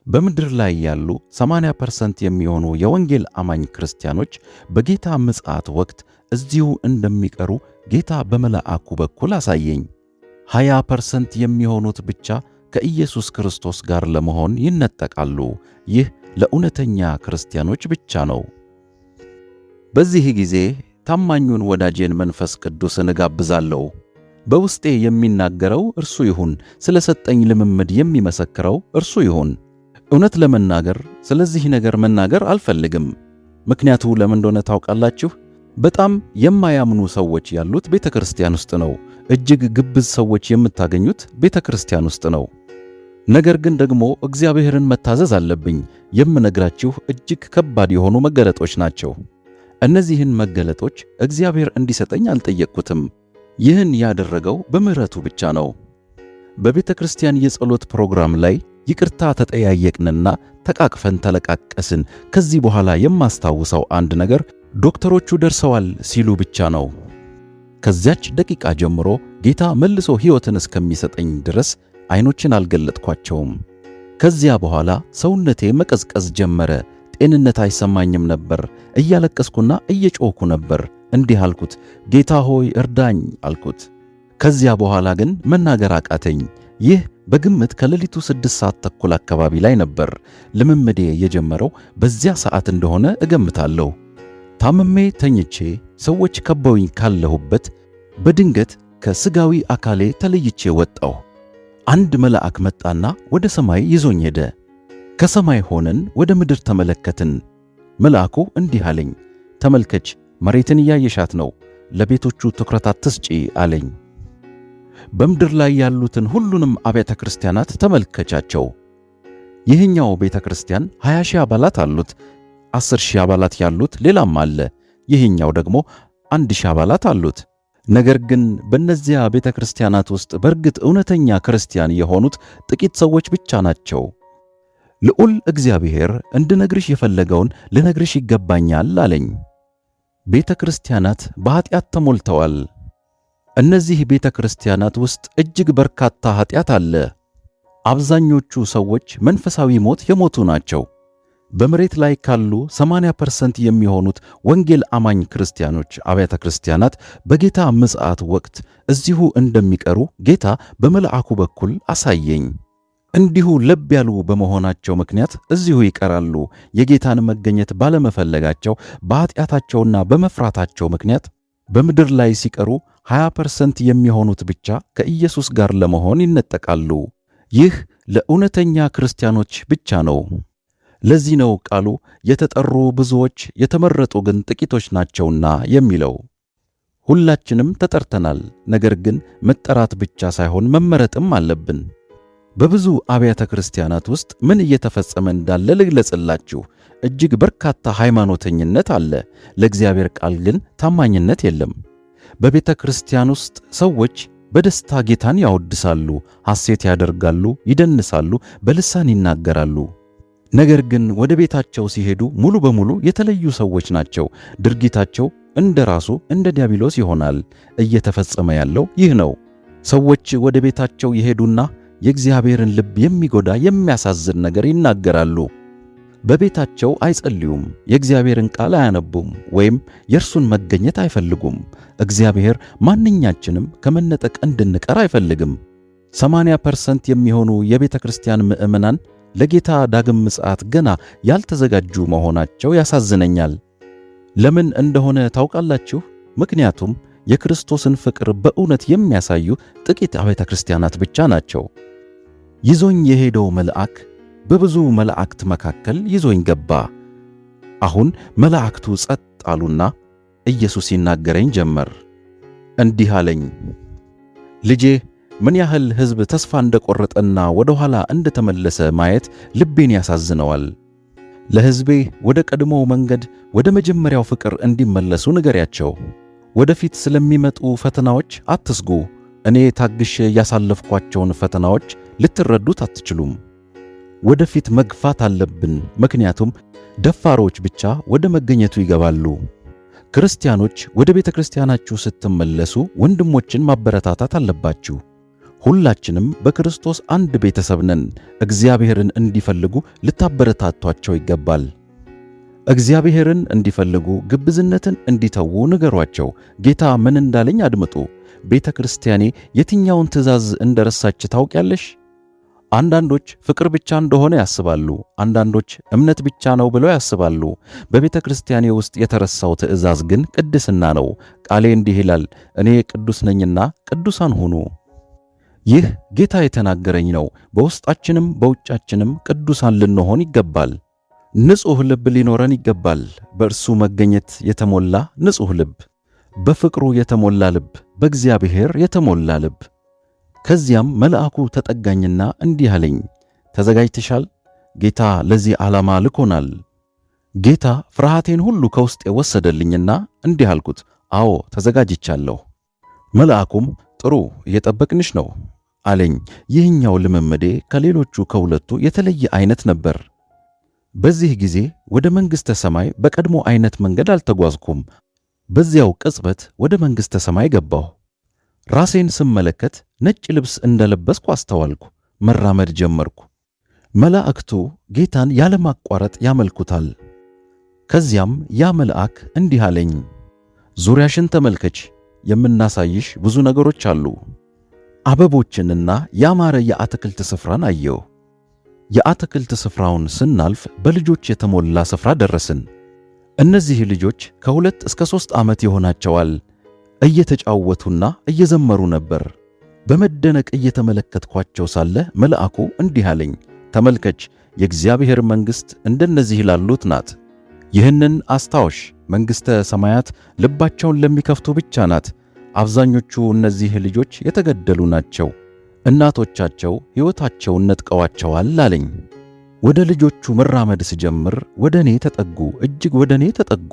በምድር ላይ ያሉ 80% የሚሆኑ የወንጌል አማኝ ክርስቲያኖች በጌታ ምጽአት ወቅት እዚሁ እንደሚቀሩ ጌታ በመልአኩ በኩል አሳየኝ። 20% የሚሆኑት ብቻ ከኢየሱስ ክርስቶስ ጋር ለመሆን ይነጠቃሉ። ይህ ለእውነተኛ ክርስቲያኖች ብቻ ነው። በዚህ ጊዜ ታማኙን ወዳጄን መንፈስ ቅዱስን እጋብዛለሁ። በውስጤ የሚናገረው እርሱ ይሁን፣ ስለ ሰጠኝ ልምምድ የሚመሰክረው እርሱ ይሁን። እውነት ለመናገር ስለዚህ ነገር መናገር አልፈልግም። ምክንያቱ ለምን እንደሆነ ታውቃላችሁ? በጣም የማያምኑ ሰዎች ያሉት ቤተ ክርስቲያን ውስጥ ነው። እጅግ ግብዝ ሰዎች የምታገኙት ቤተ ክርስቲያን ውስጥ ነው። ነገር ግን ደግሞ እግዚአብሔርን መታዘዝ አለብኝ። የምነግራችሁ እጅግ ከባድ የሆኑ መገለጦች ናቸው። እነዚህን መገለጦች እግዚአብሔር እንዲሰጠኝ አልጠየቅኩትም። ይህን ያደረገው በምሕረቱ ብቻ ነው። በቤተ ክርስቲያን የጸሎት ፕሮግራም ላይ ይቅርታ ተጠያየቅንና ተቃቅፈን ተለቃቀስን። ከዚህ በኋላ የማስታውሰው አንድ ነገር ዶክተሮቹ ደርሰዋል ሲሉ ብቻ ነው። ከዚያች ደቂቃ ጀምሮ ጌታ መልሶ ሕይወትን እስከሚሰጠኝ ድረስ ዓይኖችን አልገለጥኳቸውም። ከዚያ በኋላ ሰውነቴ መቀዝቀዝ ጀመረ። ጤንነት አይሰማኝም ነበር። እያለቀስኩና እየጮኩ ነበር። እንዲህ አልኩት፣ ጌታ ሆይ እርዳኝ አልኩት። ከዚያ በኋላ ግን መናገር አቃተኝ። ይህ በግምት ከሌሊቱ 6:30 አካባቢ ላይ ነበር። ልምምዴ የጀመረው በዚያ ሰዓት እንደሆነ እገምታለሁ። ታምሜ ተኝቼ ሰዎች ከበውኝ ካለሁበት በድንገት ከሥጋዊ አካሌ ተለይቼ ወጣሁ። አንድ መልአክ መጣና ወደ ሰማይ ይዞኝ ሄደ። ከሰማይ ሆነን ወደ ምድር ተመለከትን። መልአኩ እንዲህ አለኝ፣ ተመልከች፣ መሬትን እያየሻት ነው። ለቤቶቹ ትኩረት አትስጪ አለኝ። በምድር ላይ ያሉትን ሁሉንም አብያተ ክርስቲያናት ተመልከቻቸው። ይህኛው ቤተ ክርስቲያን 20,000 አባላት አሉት። 10,000 አባላት ያሉት ሌላም አለ። ይህኛው ደግሞ 1,000 አባላት አሉት። ነገር ግን በእነዚያ ቤተ ክርስቲያናት ውስጥ በእርግጥ እውነተኛ ክርስቲያን የሆኑት ጥቂት ሰዎች ብቻ ናቸው። ልዑል እግዚአብሔር እንድነግርሽ የፈለገውን ልነግርሽ ይገባኛል አለኝ። ቤተ ክርስቲያናት በኃጢአት ተሞልተዋል። እነዚህ ቤተ ክርስቲያናት ውስጥ እጅግ በርካታ ኃጢአት አለ። አብዛኞቹ ሰዎች መንፈሳዊ ሞት የሞቱ ናቸው። በመሬት ላይ ካሉ 80% የሚሆኑት ወንጌል አማኝ ክርስቲያኖች አብያተ ክርስቲያናት በጌታ ምጽአት ወቅት እዚሁ እንደሚቀሩ ጌታ በመልአኩ በኩል አሳየኝ። እንዲሁ ለብ ያሉ በመሆናቸው ምክንያት እዚሁ ይቀራሉ። የጌታን መገኘት ባለመፈለጋቸው በኃጢአታቸውና በመፍራታቸው ምክንያት በምድር ላይ ሲቀሩ 20% የሚሆኑት ብቻ ከኢየሱስ ጋር ለመሆን ይነጠቃሉ። ይህ ለእውነተኛ ክርስቲያኖች ብቻ ነው። ለዚህ ነው ቃሉ የተጠሩ ብዙዎች የተመረጡ ግን ጥቂቶች ናቸውና የሚለው። ሁላችንም ተጠርተናል። ነገር ግን መጠራት ብቻ ሳይሆን መመረጥም አለብን። በብዙ አብያተ ክርስቲያናት ውስጥ ምን እየተፈጸመ እንዳለ ልግለጽላችሁ። እጅግ በርካታ ሃይማኖተኝነት አለ፣ ለእግዚአብሔር ቃል ግን ታማኝነት የለም። በቤተ ክርስቲያን ውስጥ ሰዎች በደስታ ጌታን ያወድሳሉ፣ ሐሴት ያደርጋሉ፣ ይደንሳሉ፣ በልሳን ይናገራሉ። ነገር ግን ወደ ቤታቸው ሲሄዱ ሙሉ በሙሉ የተለዩ ሰዎች ናቸው። ድርጊታቸው እንደ ዲያብሎስ ይሆናል። እየተፈጸመ ያለው ይህ ነው። ሰዎች ወደ ቤታቸው ይሄዱና የእግዚአብሔርን ልብ የሚጎዳ የሚያሳዝን ነገር ይናገራሉ። በቤታቸው አይጸልዩም፣ የእግዚአብሔርን ቃል አያነቡም፣ ወይም የእርሱን መገኘት አይፈልጉም። እግዚአብሔር ማንኛችንም ከመነጠቅ እንድንቀር አይፈልግም። 80% የሚሆኑ የቤተ ክርስቲያን ምዕመናን ለጌታ ዳግም ምጽአት ገና ያልተዘጋጁ መሆናቸው ያሳዝነኛል። ለምን እንደሆነ ታውቃላችሁ? ምክንያቱም የክርስቶስን ፍቅር በእውነት የሚያሳዩ ጥቂት አብያተ ክርስቲያናት ብቻ ናቸው። ይዞኝ የሄደው መልአክ በብዙ መላእክት መካከል ይዞኝ ገባ። አሁን መላእክቱ ጸጥ አሉና ኢየሱስ ይናገረኝ ጀመር። እንዲህ አለኝ፣ ልጄ ምን ያህል ሕዝብ ተስፋ እንደቆረጠና ወደ ኋላ እንደተመለሰ ማየት ልቤን ያሳዝነዋል። ለሕዝቤ ወደ ቀድሞው መንገድ ወደ መጀመሪያው ፍቅር እንዲመለሱ ንገሪያቸው። ወደፊት ስለሚመጡ ፈተናዎች አትስጉ። እኔ ታግሼ ያሳለፍኳቸውን ፈተናዎች ልትረዱት አትችሉም። ወደፊት መግፋት አለብን፣ ምክንያቱም ደፋሮች ብቻ ወደ መገኘቱ ይገባሉ። ክርስቲያኖች ወደ ቤተ ክርስቲያናችሁ ስትመለሱ ወንድሞችን ማበረታታት አለባችሁ። ሁላችንም በክርስቶስ አንድ ቤተሰብ ነን። እግዚአብሔርን እንዲፈልጉ ልታበረታቷቸው ይገባል። እግዚአብሔርን እንዲፈልጉ ግብዝነትን እንዲተዉ ንገሯቸው። ጌታ ምን እንዳለኝ አድምጡ። ቤተ ክርስቲያኔ የትኛውን ትእዛዝ እንደረሳች ታውቂያለሽ? አንዳንዶች ፍቅር ብቻ እንደሆነ ያስባሉ። አንዳንዶች እምነት ብቻ ነው ብለው ያስባሉ። በቤተ ክርስቲያኔ ውስጥ የተረሳው ትእዛዝ ግን ቅድስና ነው። ቃሌ እንዲህ ይላል፣ እኔ ቅዱስ ነኝና ቅዱሳን ሁኑ። ይህ ጌታ የተናገረኝ ነው። በውስጣችንም በውጫችንም ቅዱሳን ልንሆን ይገባል። ንጹሕ ልብ ሊኖረን ይገባል። በእርሱ መገኘት የተሞላ ንጹሕ ልብ፣ በፍቅሩ የተሞላ ልብ፣ በእግዚአብሔር የተሞላ ልብ። ከዚያም መልአኩ ተጠጋኝና እንዲህ አለኝ፣ ተዘጋጅተሻል? ጌታ ለዚህ ዓላማ ልኮናል። ጌታ ፍርሃቴን ሁሉ ከውስጤ ወሰደልኝና እንዲህ አልኩት፣ አዎ ተዘጋጅቻለሁ። መልአኩም ጥሩ እየጠበቅንሽ ነው አለኝ። ይህኛው ልምምዴ ከሌሎቹ ከሁለቱ የተለየ አይነት ነበር። በዚህ ጊዜ ወደ መንግሥተ ሰማይ በቀድሞ አይነት መንገድ አልተጓዝኩም። በዚያው ቅጽበት ወደ መንግሥተ ሰማይ ገባሁ። ራሴን ስመለከት ነጭ ልብስ እንደለበስኩ አስተዋልኩ። መራመድ ጀመርኩ። መላእክቱ ጌታን ያለማቋረጥ ያመልኩታል። ከዚያም ያ መልአክ እንዲህ አለኝ፣ ዙሪያሽን ተመልከች፣ የምናሳይሽ ብዙ ነገሮች አሉ። አበቦችንና ያማረ የአትክልት ስፍራን አየሁ። የአትክልት ስፍራውን ስናልፍ በልጆች የተሞላ ስፍራ ደረስን። እነዚህ ልጆች ከ2 እስከ 3 ዓመት ይሆናቸዋል። እየተጫወቱና እየዘመሩ ነበር። በመደነቅ እየተመለከትኳቸው ሳለ መልአኩ እንዲህ አለኝ፣ ተመልከች፣ የእግዚአብሔር መንግሥት እንደነዚህ ላሉት ናት። ይህንን አስታውሽ፣ መንግሥተ ሰማያት ልባቸውን ለሚከፍቱ ብቻ ናት። አብዛኞቹ እነዚህ ልጆች የተገደሉ ናቸው። እናቶቻቸው ሕይወታቸውን ነጥቀዋቸዋል አለኝ። ወደ ልጆቹ መራመድ ስጀምር ወደ እኔ ተጠጉ፣ እጅግ ወደ እኔ ተጠጉ።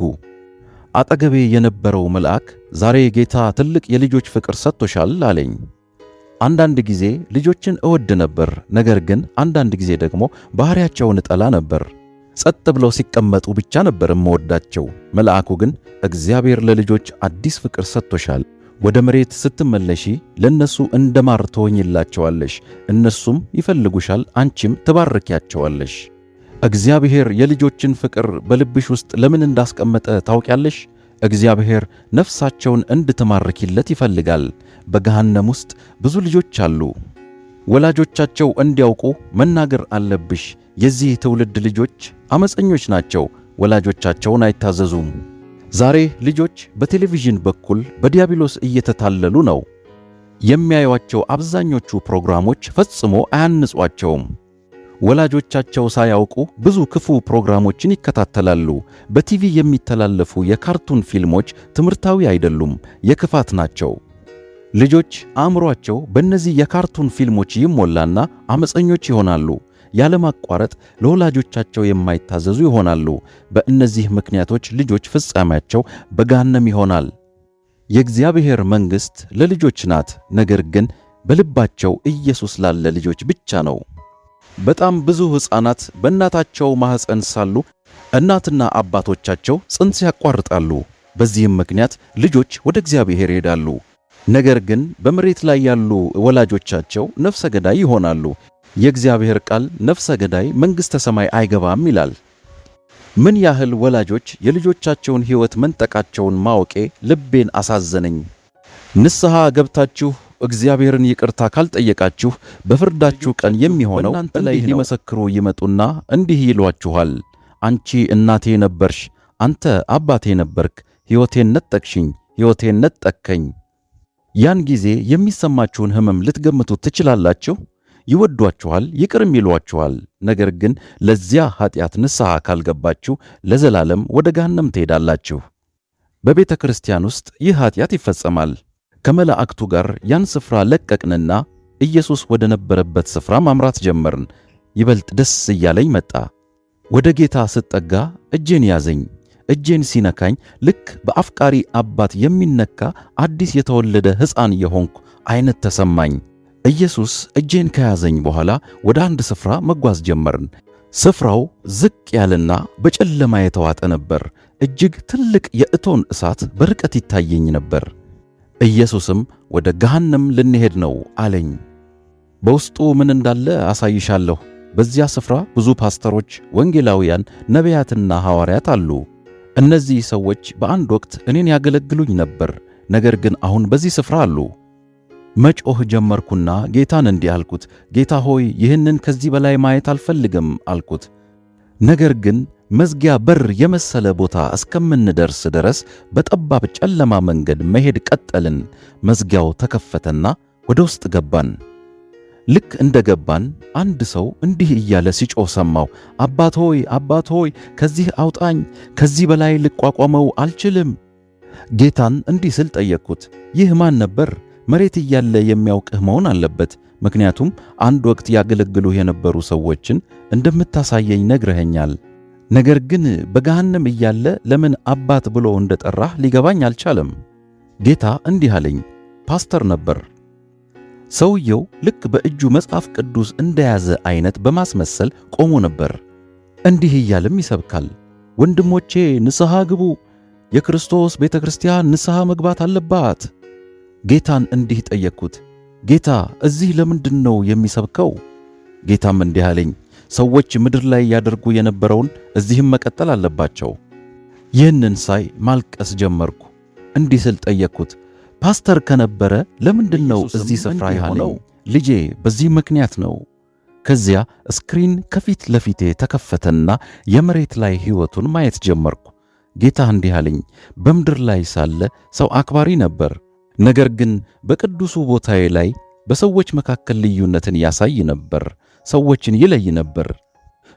አጠገቤ የነበረው መልአክ ዛሬ ጌታ ትልቅ የልጆች ፍቅር ሰጥቶሻል አለኝ። አንዳንድ ጊዜ ልጆችን እወድ ነበር፣ ነገር ግን አንዳንድ ጊዜ ደግሞ ባህሪያቸውን እጠላ ነበር። ጸጥ ብለው ሲቀመጡ ብቻ ነበር እምወዳቸው። መልአኩ ግን እግዚአብሔር ለልጆች አዲስ ፍቅር ሰጥቶሻል፣ ወደ መሬት ስትመለሺ ለነሱ እንደ ማር ትሆኝላቸዋለሽ፣ እነሱም ይፈልጉሻል፣ አንቺም ትባርኪያቸዋለሽ። እግዚአብሔር የልጆችን ፍቅር በልብሽ ውስጥ ለምን እንዳስቀመጠ ታውቂያለሽ? እግዚአብሔር ነፍሳቸውን እንድትማርኪለት ይፈልጋል። በገሃነም ውስጥ ብዙ ልጆች አሉ። ወላጆቻቸው እንዲያውቁ መናገር አለብሽ። የዚህ ትውልድ ልጆች አመፀኞች ናቸው፣ ወላጆቻቸውን አይታዘዙም። ዛሬ ልጆች በቴሌቪዥን በኩል በዲያብሎስ እየተታለሉ ነው። የሚያዩዋቸው አብዛኞቹ ፕሮግራሞች ፈጽሞ አያንጿቸውም። ወላጆቻቸው ሳያውቁ ብዙ ክፉ ፕሮግራሞችን ይከታተላሉ። በቲቪ የሚተላለፉ የካርቱን ፊልሞች ትምህርታዊ አይደሉም፣ የክፋት ናቸው። ልጆች አእምሮአቸው በእነዚህ የካርቱን ፊልሞች ይሞላና አመፀኞች ይሆናሉ። ያለማቋረጥ ለወላጆቻቸው የማይታዘዙ ይሆናሉ። በእነዚህ ምክንያቶች ልጆች ፍጻሜያቸው በገሃነም ይሆናል። የእግዚአብሔር መንግሥት ለልጆች ናት፣ ነገር ግን በልባቸው ኢየሱስ ላለ ልጆች ብቻ ነው። በጣም ብዙ ሕፃናት በእናታቸው ማኅፀን ሳሉ እናትና አባቶቻቸው ጽንስ ያቋርጣሉ። በዚህም ምክንያት ልጆች ወደ እግዚአብሔር ይሄዳሉ። ነገር ግን በመሬት ላይ ያሉ ወላጆቻቸው ነፍሰ ገዳይ ይሆናሉ። የእግዚአብሔር ቃል ነፍሰ ገዳይ መንግሥተ ሰማይ አይገባም ይላል። ምን ያህል ወላጆች የልጆቻቸውን ሕይወት መንጠቃቸውን ማወቄ ልቤን አሳዘነኝ። ንስሐ ገብታችሁ እግዚአብሔርን ይቅርታ ካልጠየቃችሁ በፍርዳችሁ ቀን የሚሆነው እናንተ ላይ ሊመሰክሩ ይመጡና እንዲህ ይሏችኋል፣ አንቺ እናቴ ነበርሽ፣ አንተ አባቴ ነበርክ፣ ሕይወቴን ነጠቅሽኝ፣ ሕይወቴን ነጠቅከኝ። ያን ጊዜ የሚሰማችሁን ሕመም ልትገምቱ ትችላላችሁ። ይወዷችኋል፣ ይቅርም ይሏችኋል። ነገር ግን ለዚያ ኀጢአት ንስሐ ካልገባችሁ ለዘላለም ወደ ገሃነም ትሄዳላችሁ። በቤተ ክርስቲያን ውስጥ ይህ ኀጢአት ይፈጸማል። ከመላእክቱ ጋር ያን ስፍራ ለቀቅንና ኢየሱስ ወደ ነበረበት ስፍራ ማምራት ጀመርን። ይበልጥ ደስ እያለኝ መጣ። ወደ ጌታ ስጠጋ እጄን ያዘኝ። እጄን ሲነካኝ ልክ በአፍቃሪ አባት የሚነካ አዲስ የተወለደ ሕፃን የሆንኩ አይነት ተሰማኝ። ኢየሱስ እጄን ከያዘኝ በኋላ ወደ አንድ ስፍራ መጓዝ ጀመርን። ስፍራው ዝቅ ያለና በጨለማ የተዋጠ ነበር። እጅግ ትልቅ የእቶን እሳት በርቀት ይታየኝ ነበር። ኢየሱስም ወደ ገሃነም ልንሄድ ነው አለኝ። በውስጡ ምን እንዳለ አሳይሻለሁ። በዚያ ስፍራ ብዙ ፓስተሮች፣ ወንጌላውያን፣ ነቢያትና ሐዋርያት አሉ። እነዚህ ሰዎች በአንድ ወቅት እኔን ያገለግሉኝ ነበር፣ ነገር ግን አሁን በዚህ ስፍራ አሉ። መጮህ ጀመርኩና ጌታን እንዲህ አልኩት፣ ጌታ ሆይ ይህንን ከዚህ በላይ ማየት አልፈልግም አልኩት። ነገር ግን መዝጊያ በር የመሰለ ቦታ እስከምንደርስ ድረስ በጠባብ ጨለማ መንገድ መሄድ ቀጠልን። መዝጊያው ተከፈተና ወደ ውስጥ ገባን። ልክ እንደ ገባን አንድ ሰው እንዲህ እያለ ሲጮህ ሰማሁ። አባት ሆይ አባት ሆይ ከዚህ አውጣኝ፣ ከዚህ በላይ ልቋቋመው አልችልም። ጌታን እንዲህ ስል ጠየቅኩት፣ ይህ ማን ነበር? መሬት እያለ የሚያውቅህ መሆን አለበት። ምክንያቱም አንድ ወቅት ያገለግሉህ የነበሩ ሰዎችን እንደምታሳየኝ ነግረኸኛል። ነገር ግን በገሃነም እያለ ለምን አባት ብሎ እንደጠራህ ሊገባኝ አልቻለም። ጌታ እንዲህ አለኝ፣ ፓስተር ነበር። ሰውየው ልክ በእጁ መጽሐፍ ቅዱስ እንደያዘ አይነት በማስመሰል ቆሞ ነበር። እንዲህ እያለም ይሰብካል፣ ወንድሞቼ ንስሐ ግቡ፣ የክርስቶስ ቤተ ክርስቲያን ንስሐ መግባት አለባት። ጌታን እንዲህ ጠየቅኩት፣ ጌታ እዚህ ለምንድን ነው የሚሰብከው? ጌታም እንዲህ አለኝ፣ ሰዎች ምድር ላይ ያደርጉ የነበረውን እዚህም መቀጠል አለባቸው። ይህንን ሳይ ማልቀስ ጀመርኩ። እንዲህ ስል ጠየቅኩት፣ ፓስተር ከነበረ ለምንድን ነው እዚህ ስፍራ የሆነው? ልጄ በዚህ ምክንያት ነው። ከዚያ ስክሪን ከፊት ለፊቴ ተከፈተና የመሬት ላይ ሕይወቱን ማየት ጀመርኩ። ጌታ እንዲህ አለኝ፣ በምድር ላይ ሳለ ሰው አክባሪ ነበር። ነገር ግን በቅዱሱ ቦታዬ ላይ በሰዎች መካከል ልዩነትን ያሳይ ነበር። ሰዎችን ይለይ ነበር።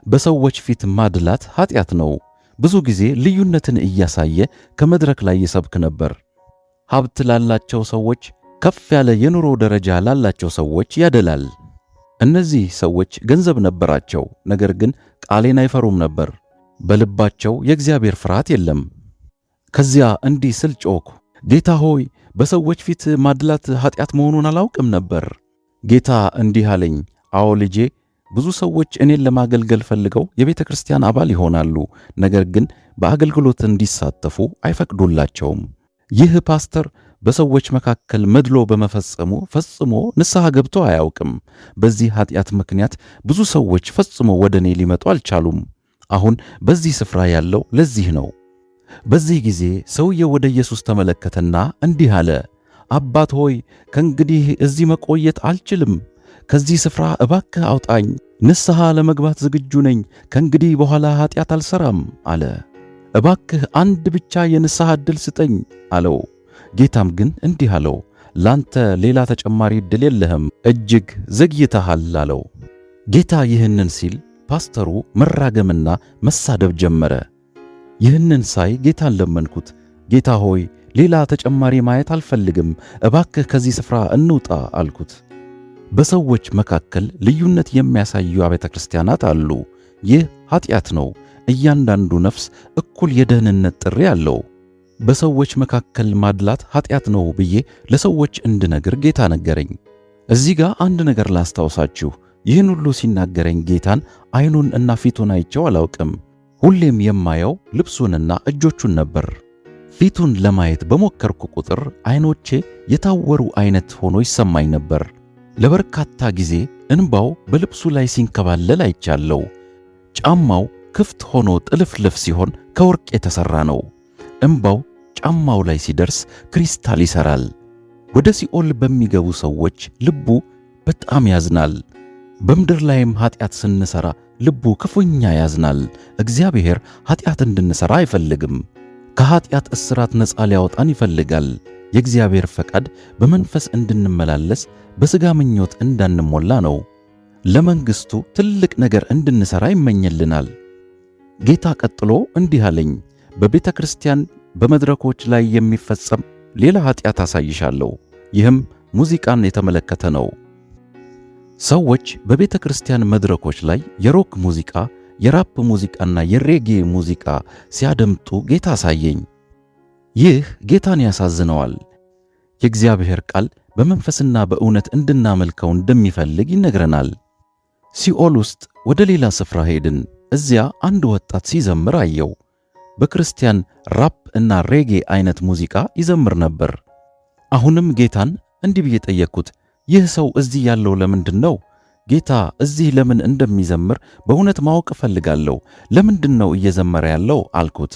በሰዎች ፊት ማድላት ኃጢአት ነው። ብዙ ጊዜ ልዩነትን እያሳየ ከመድረክ ላይ ይሰብክ ነበር። ሀብት ላላቸው ሰዎች፣ ከፍ ያለ የኑሮ ደረጃ ላላቸው ሰዎች ያደላል። እነዚህ ሰዎች ገንዘብ ነበራቸው፣ ነገር ግን ቃሌን አይፈሩም ነበር። በልባቸው የእግዚአብሔር ፍርሃት የለም። ከዚያ እንዲህ ስል ጮኽኩ፣ ጌታ ሆይ በሰዎች ፊት ማድላት ኃጢአት መሆኑን አላውቅም ነበር። ጌታ እንዲህ አለኝ፣ አዎ ልጄ፣ ብዙ ሰዎች እኔን ለማገልገል ፈልገው የቤተ ክርስቲያን አባል ይሆናሉ፣ ነገር ግን በአገልግሎት እንዲሳተፉ አይፈቅዱላቸውም። ይህ ፓስተር በሰዎች መካከል መድሎ በመፈጸሙ ፈጽሞ ንስሐ ገብቶ አያውቅም። በዚህ ኃጢአት ምክንያት ብዙ ሰዎች ፈጽሞ ወደ እኔ ሊመጡ አልቻሉም። አሁን በዚህ ስፍራ ያለው ለዚህ ነው። በዚህ ጊዜ ሰውየው ወደ ኢየሱስ ተመለከተና እንዲህ አለ፣ አባት ሆይ ከእንግዲህ እዚህ መቆየት አልችልም። ከዚህ ስፍራ እባክህ አውጣኝ። ንስሐ ለመግባት ዝግጁ ነኝ። ከእንግዲህ በኋላ ኃጢአት አልሰራም አለ። እባክህ አንድ ብቻ የንስሐ ዕድል ስጠኝ አለው። ጌታም ግን እንዲህ አለው፣ ላንተ ሌላ ተጨማሪ ዕድል የለህም፣ እጅግ ዘግይተሃል አለው። ጌታ ይህንን ሲል ፓስተሩ መራገምና መሳደብ ጀመረ። ይህንን ሳይ ጌታን ለመንኩት፣ ጌታ ሆይ ሌላ ተጨማሪ ማየት አልፈልግም፣ እባክህ ከዚህ ስፍራ እንውጣ አልኩት። በሰዎች መካከል ልዩነት የሚያሳዩ አብያተ ክርስቲያናት አሉ። ይህ ኃጢአት ነው። እያንዳንዱ ነፍስ እኩል የደህንነት ጥሪ አለው። በሰዎች መካከል ማድላት ኃጢአት ነው ብዬ ለሰዎች እንድነግር ጌታ ነገረኝ። እዚህ ጋር አንድ ነገር ላስታውሳችሁ። ይህን ሁሉ ሲናገረኝ ጌታን ዓይኑን እና ፊቱን አይቼው አላውቅም። ሁሌም የማየው ልብሱንና እጆቹን ነበር። ፊቱን ለማየት በሞከርኩ ቁጥር ዓይኖቼ የታወሩ አይነት ሆኖ ይሰማኝ ነበር። ለበርካታ ጊዜ እንባው በልብሱ ላይ ሲንከባለል አይቻለው። ጫማው ክፍት ሆኖ ጥልፍልፍ ሲሆን ከወርቅ የተሠራ ነው። እንባው ጫማው ላይ ሲደርስ ክሪስታል ይሠራል። ወደ ሲኦል በሚገቡ ሰዎች ልቡ በጣም ያዝናል። በምድር ላይም ኃጢአት ስንሠራ ልቡ ክፉኛ ያዝናል። እግዚአብሔር ኃጢአት እንድንሠራ አይፈልግም። ከኃጢአት እስራት ነፃ ሊያወጣን ይፈልጋል። የእግዚአብሔር ፈቃድ በመንፈስ እንድንመላለስ በሥጋ ምኞት እንዳንሞላ ነው። ለመንግሥቱ ትልቅ ነገር እንድንሠራ ይመኝልናል። ጌታ ቀጥሎ እንዲህ አለኝ፣ በቤተ ክርስቲያን በመድረኮች ላይ የሚፈጸም ሌላ ኃጢአት አሳይሻለሁ። ይህም ሙዚቃን የተመለከተ ነው። ሰዎች በቤተ ክርስቲያን መድረኮች ላይ የሮክ ሙዚቃ፣ የራፕ ሙዚቃና የሬጌ ሙዚቃ ሲያደምጡ ጌታ አሳየኝ። ይህ ጌታን ያሳዝነዋል። የእግዚአብሔር ቃል በመንፈስና በእውነት እንድናመልከው እንደሚፈልግ ይነግረናል። ሲኦል ውስጥ ወደ ሌላ ስፍራ ሄድን። እዚያ አንድ ወጣት ሲዘምር አየው። በክርስቲያን ራፕ እና ሬጌ አይነት ሙዚቃ ይዘምር ነበር። አሁንም ጌታን እንዲህ ብዬ ጠየቅኩት፣ ይህ ሰው እዚህ ያለው ለምንድን ነው? ጌታ እዚህ ለምን እንደሚዘምር በእውነት ማወቅ እፈልጋለሁ። ለምንድን ነው እየዘመረ ያለው አልኩት።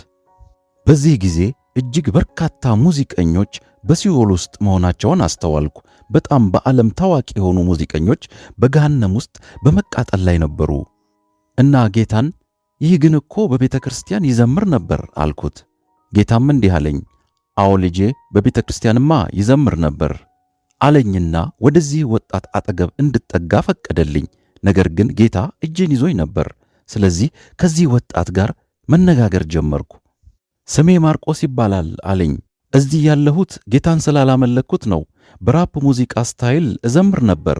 በዚህ ጊዜ እጅግ በርካታ ሙዚቀኞች በሲኦል ውስጥ መሆናቸውን አስተዋልኩ። በጣም በዓለም ታዋቂ የሆኑ ሙዚቀኞች በገሃነም ውስጥ በመቃጠል ላይ ነበሩ እና ጌታን ይህ ግን እኮ በቤተ ክርስቲያን ይዘምር ነበር አልኩት። ጌታም እንዲህ አለኝ፣ አዎ ልጄ፣ በቤተ ክርስቲያንማ ይዘምር ነበር አለኝና ወደዚህ ወጣት አጠገብ እንድጠጋ ፈቀደልኝ። ነገር ግን ጌታ እጄን ይዞኝ ነበር። ስለዚህ ከዚህ ወጣት ጋር መነጋገር ጀመርኩ። ስሜ ማርቆስ ይባላል አለኝ። እዚህ ያለሁት ጌታን ስላላመለኩት ነው። በራፕ ሙዚቃ ስታይል እዘምር ነበር።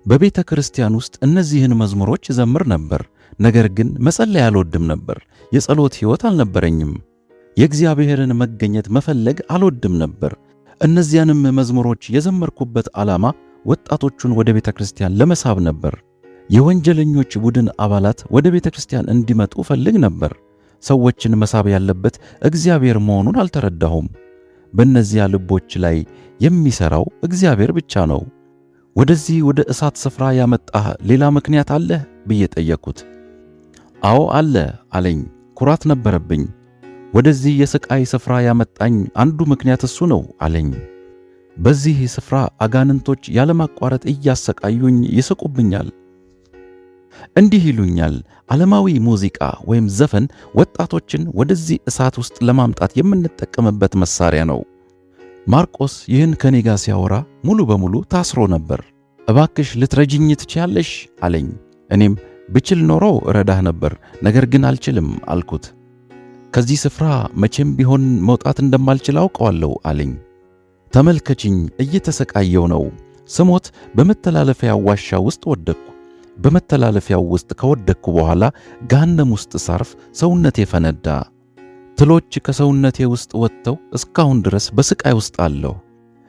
በቤተ ክርስቲያን ውስጥ እነዚህን መዝሙሮች እዘምር ነበር። ነገር ግን መጸለይ አልወድም ነበር። የጸሎት ሕይወት አልነበረኝም። የእግዚአብሔርን መገኘት መፈለግ አልወድም ነበር። እነዚያንም መዝሙሮች የዘመርኩበት ዓላማ ወጣቶቹን ወደ ቤተ ክርስቲያን ለመሳብ ነበር። የወንጀለኞች ቡድን አባላት ወደ ቤተ ክርስቲያን እንዲመጡ ፈልግ ነበር። ሰዎችን መሳብ ያለበት እግዚአብሔር መሆኑን አልተረዳሁም። በእነዚያ ልቦች ላይ የሚሠራው እግዚአብሔር ብቻ ነው። ወደዚህ ወደ እሳት ስፍራ ያመጣህ ሌላ ምክንያት አለህ ብዬ ጠየቅኩት። አዎ አለ አለኝ። ኩራት ነበረብኝ። ወደዚህ የስቃይ ስፍራ ያመጣኝ አንዱ ምክንያት እሱ ነው አለኝ። በዚህ ስፍራ አጋንንቶች ያለማቋረጥ እያሰቃዩኝ ይስቁብኛል። እንዲህ ይሉኛል፣ ዓለማዊ ሙዚቃ ወይም ዘፈን ወጣቶችን ወደዚህ እሳት ውስጥ ለማምጣት የምንጠቀምበት መሳሪያ ነው። ማርቆስ ይህን ከኔ ጋር ሲያወራ ሙሉ በሙሉ ታስሮ ነበር። እባክሽ ልትረጅኝ ትችያለሽ አለኝ። እኔም ብችል ኖሮ እረዳህ ነበር፣ ነገር ግን አልችልም አልኩት። ከዚህ ስፍራ መቼም ቢሆን መውጣት እንደማልችል አውቀዋለሁ አለኝ። ተመልከችኝ፣ እየተሰቃየው ነው። ስሞት በመተላለፊያው ዋሻ ውስጥ ወደቅኩ። በመተላለፊያው ውስጥ ከወደቅኩ በኋላ ገሃነም ውስጥ ሳርፍ ሰውነቴ ፈነዳ። ትሎች ከሰውነቴ ውስጥ ወጥተው እስካሁን ድረስ በስቃይ ውስጥ አለሁ።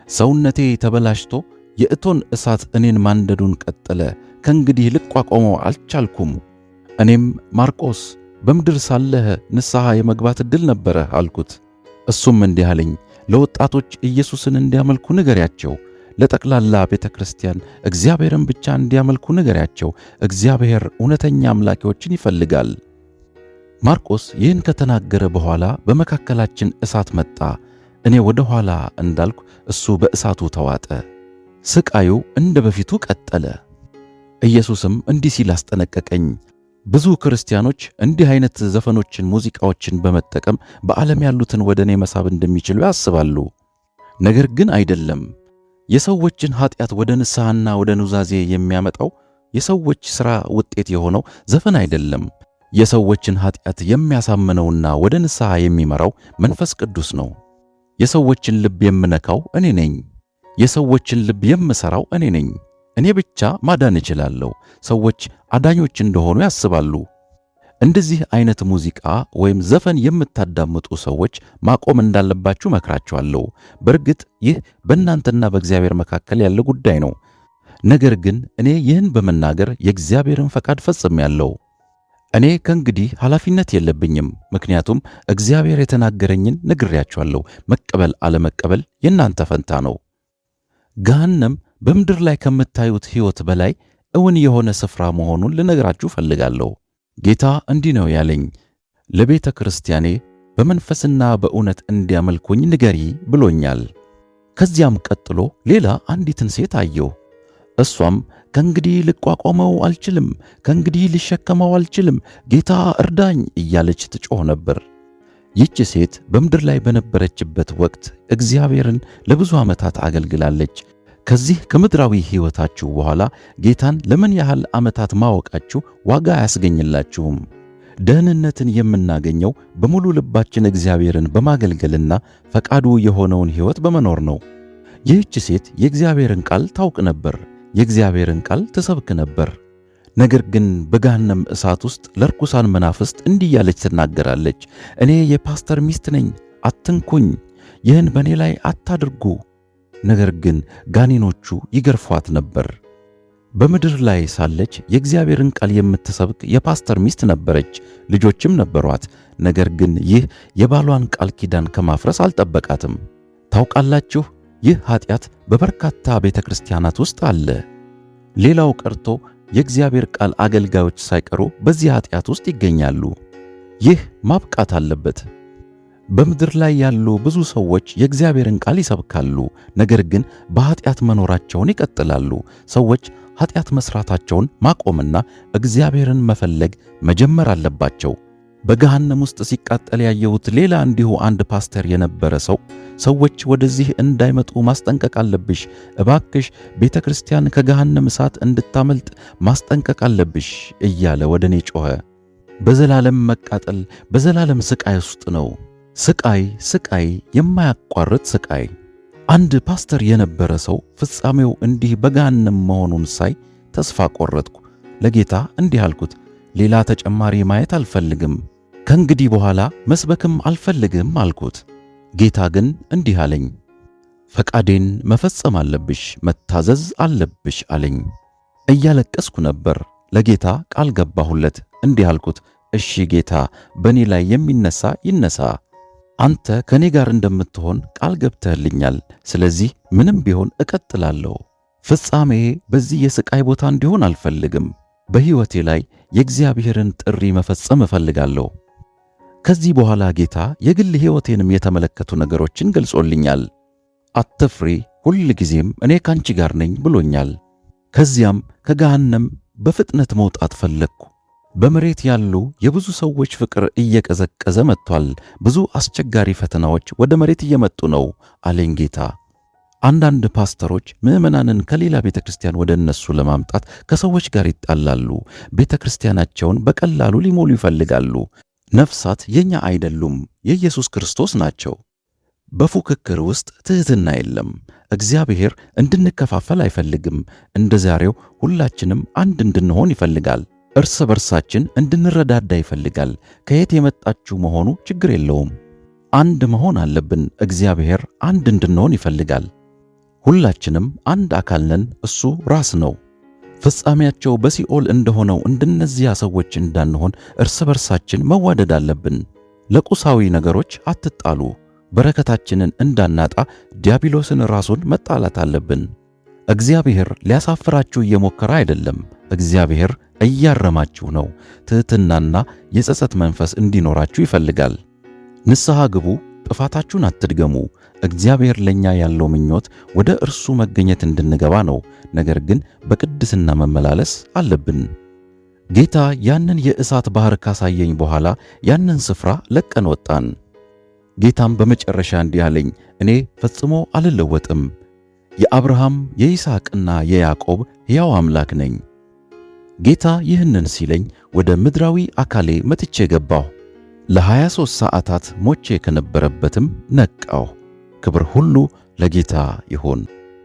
ሰውነቴ ተበላሽቶ የእቶን እሳት እኔን ማንደዱን ቀጠለ። ከእንግዲህ ልቋቋመው አልቻልኩም። እኔም ማርቆስ በምድር ሳለህ ንስሐ የመግባት ዕድል ነበረህ አልኩት። እሱም እንዲህ አለኝ፣ ለወጣቶች ኢየሱስን እንዲያመልኩ ንገሪያቸው። ለጠቅላላ ቤተ ክርስቲያን እግዚአብሔርን ብቻ እንዲያመልኩ ንገሪያቸው። እግዚአብሔር እውነተኛ አምላኪዎችን ይፈልጋል። ማርቆስ ይህን ከተናገረ በኋላ በመካከላችን እሳት መጣ። እኔ ወደ ኋላ እንዳልኩ እሱ በእሳቱ ተዋጠ። ስቃዩ እንደ በፊቱ ቀጠለ። ኢየሱስም እንዲህ ሲል አስጠነቀቀኝ። ብዙ ክርስቲያኖች እንዲህ አይነት ዘፈኖችን፣ ሙዚቃዎችን በመጠቀም በዓለም ያሉትን ወደ እኔ መሳብ እንደሚችሉ ያስባሉ። ነገር ግን አይደለም። የሰዎችን ኃጢአት ወደ ንስሐና ወደ ኑዛዜ የሚያመጣው የሰዎች ሥራ ውጤት የሆነው ዘፈን አይደለም። የሰዎችን ኃጢአት የሚያሳምነውና ወደ ንስሐ የሚመራው መንፈስ ቅዱስ ነው። የሰዎችን ልብ የምነካው እኔ ነኝ። የሰዎችን ልብ የምሠራው እኔ ነኝ። እኔ ብቻ ማዳን እችላለሁ። ሰዎች አዳኞች እንደሆኑ ያስባሉ። እንደዚህ አይነት ሙዚቃ ወይም ዘፈን የምታዳምጡ ሰዎች ማቆም እንዳለባችሁ መክራችኋለሁ። በእርግጥ ይህ በእናንተና በእግዚአብሔር መካከል ያለ ጉዳይ ነው። ነገር ግን እኔ ይህን በመናገር የእግዚአብሔርን ፈቃድ ፈጽሜያለሁ። እኔ ከእንግዲህ ኃላፊነት የለብኝም፣ ምክንያቱም እግዚአብሔር የተናገረኝን ነግሬያችኋለሁ። መቀበል አለመቀበል የእናንተ ፈንታ ነው። ገሃነም በምድር ላይ ከምታዩት ሕይወት በላይ እውን የሆነ ስፍራ መሆኑን ልነግራችሁ ፈልጋለሁ። ጌታ እንዲህ ነው ያለኝ፣ ለቤተ ክርስቲያኔ በመንፈስና በእውነት እንዲያመልኩኝ ንገሪ ብሎኛል። ከዚያም ቀጥሎ ሌላ አንዲትን ሴት አየሁ። እሷም ከእንግዲህ ልቋቋመው አልችልም፣ ከእንግዲህ ልሸከመው አልችልም፣ ጌታ እርዳኝ እያለች ትጮህ ነበር። ይህች ሴት በምድር ላይ በነበረችበት ወቅት እግዚአብሔርን ለብዙ ዓመታት አገልግላለች። ከዚህ ከምድራዊ ሕይወታችሁ በኋላ ጌታን ለምን ያህል ዓመታት ማወቃችሁ ዋጋ አያስገኝላችሁም። ደህንነትን የምናገኘው በሙሉ ልባችን እግዚአብሔርን በማገልገልና ፈቃዱ የሆነውን ሕይወት በመኖር ነው። ይህች ሴት የእግዚአብሔርን ቃል ታውቅ ነበር፣ የእግዚአብሔርን ቃል ትሰብክ ነበር። ነገር ግን በገሃነም እሳት ውስጥ ለርኩሳን መናፍስት እንዲህ እያለች ትናገራለች። እኔ የፓስተር ሚስት ነኝ፣ አትንኩኝ፣ ይህን በእኔ ላይ አታድርጉ። ነገር ግን ጋኔኖቹ ይገርፏት ነበር። በምድር ላይ ሳለች የእግዚአብሔርን ቃል የምትሰብክ የፓስተር ሚስት ነበረች፣ ልጆችም ነበሯት። ነገር ግን ይህ የባሏን ቃል ኪዳን ከማፍረስ አልጠበቃትም። ታውቃላችሁ፣ ይህ ኃጢአት በበርካታ ቤተክርስቲያናት ውስጥ አለ። ሌላው ቀርቶ የእግዚአብሔር ቃል አገልጋዮች ሳይቀሩ በዚህ ኃጢአት ውስጥ ይገኛሉ። ይህ ማብቃት አለበት። በምድር ላይ ያሉ ብዙ ሰዎች የእግዚአብሔርን ቃል ይሰብካሉ፣ ነገር ግን በኃጢአት መኖራቸውን ይቀጥላሉ። ሰዎች ኃጢአት መስራታቸውን ማቆምና እግዚአብሔርን መፈለግ መጀመር አለባቸው። በገሃነም ውስጥ ሲቃጠል ያየሁት ሌላ እንዲሁ አንድ ፓስተር የነበረ ሰው ሰዎች ወደዚህ እንዳይመጡ ማስጠንቀቅ አለብሽ፣ እባክሽ ቤተ ክርስቲያን ከገሃነም እሳት እንድታመልጥ ማስጠንቀቅ አለብሽ እያለ ወደ እኔ ጮኸ። በዘላለም መቃጠል፣ በዘላለም ስቃይ ውስጥ ነው። ስቃይ፣ ስቃይ፣ የማያቋርጥ ስቃይ። አንድ ፓስተር የነበረ ሰው ፍጻሜው እንዲህ በገሃነም መሆኑን ሳይ ተስፋ ቆረጥኩ። ለጌታ እንዲህ አልኩት፣ ሌላ ተጨማሪ ማየት አልፈልግም፣ ከእንግዲህ በኋላ መስበክም አልፈልግም አልኩት። ጌታ ግን እንዲህ አለኝ፣ ፈቃዴን መፈጸም አለብሽ፣ መታዘዝ አለብሽ አለኝ። እያለቀስኩ ነበር። ለጌታ ቃል ገባሁለት። እንዲህ አልኩት፣ እሺ ጌታ፣ በእኔ ላይ የሚነሳ ይነሳ። አንተ ከእኔ ጋር እንደምትሆን ቃል ገብተህልኛል። ስለዚህ ምንም ቢሆን እቀጥላለሁ። ፍጻሜ በዚህ የስቃይ ቦታ እንዲሆን አልፈልግም። በሕይወቴ ላይ የእግዚአብሔርን ጥሪ መፈጸም እፈልጋለሁ። ከዚህ በኋላ ጌታ የግል ሕይወቴንም የተመለከቱ ነገሮችን ገልጾልኛል። አትፍሪ፣ ሁል ጊዜም እኔ ካንቺ ጋር ነኝ ብሎኛል። ከዚያም ከገሃነም በፍጥነት መውጣት ፈለግኩ። በመሬት ያሉ የብዙ ሰዎች ፍቅር እየቀዘቀዘ መጥቷል። ብዙ አስቸጋሪ ፈተናዎች ወደ መሬት እየመጡ ነው አለኝ ጌታ። አንዳንድ ፓስተሮች ምዕመናንን ከሌላ ቤተ ክርስቲያን ወደ እነሱ ለማምጣት ከሰዎች ጋር ይጣላሉ። ቤተ ክርስቲያናቸውን በቀላሉ ሊሞሉ ይፈልጋሉ። ነፍሳት የኛ አይደሉም፣ የኢየሱስ ክርስቶስ ናቸው። በፉክክር ውስጥ ትሕትና የለም። እግዚአብሔር እንድንከፋፈል አይፈልግም። እንደ ዛሬው ሁላችንም አንድ እንድንሆን ይፈልጋል። እርስ በርሳችን እንድንረዳዳ ይፈልጋል። ከየት የመጣችሁ መሆኑ ችግር የለውም። አንድ መሆን አለብን። እግዚአብሔር አንድ እንድንሆን ይፈልጋል። ሁላችንም አንድ አካል ነን። እሱ ራስ ነው። ፍጻሜያቸው በሲኦል እንደሆነው እንደነዚያ ሰዎች እንዳንሆን እርስ በርሳችን መዋደድ አለብን። ለቁሳዊ ነገሮች አትጣሉ። በረከታችንን እንዳናጣ ዲያብሎስን ራሱን መጣላት አለብን። እግዚአብሔር ሊያሳፍራችሁ እየሞከረ አይደለም። እግዚአብሔር እያረማችሁ ነው። ትሕትናና የጸጸት መንፈስ እንዲኖራችሁ ይፈልጋል። ንስሐ ግቡ፣ ጥፋታችሁን አትድገሙ። እግዚአብሔር ለኛ ያለው ምኞት ወደ እርሱ መገኘት እንድንገባ ነው። ነገር ግን በቅድስና መመላለስ አለብን። ጌታ ያንን የእሳት ባህር ካሳየኝ በኋላ ያንን ስፍራ ለቀን ወጣን። ጌታም በመጨረሻ እንዲህ አለኝ፣ እኔ ፈጽሞ አልለወጥም። የአብርሃም የይስሐቅና የያዕቆብ ሕያው አምላክ ነኝ። ጌታ ይህንን ሲለኝ ወደ ምድራዊ አካሌ መጥቼ ገባሁ። ለ23 ሰዓታት ሞቼ ከነበረበትም ነቃሁ። ክብር ሁሉ ለጌታ ይሁን።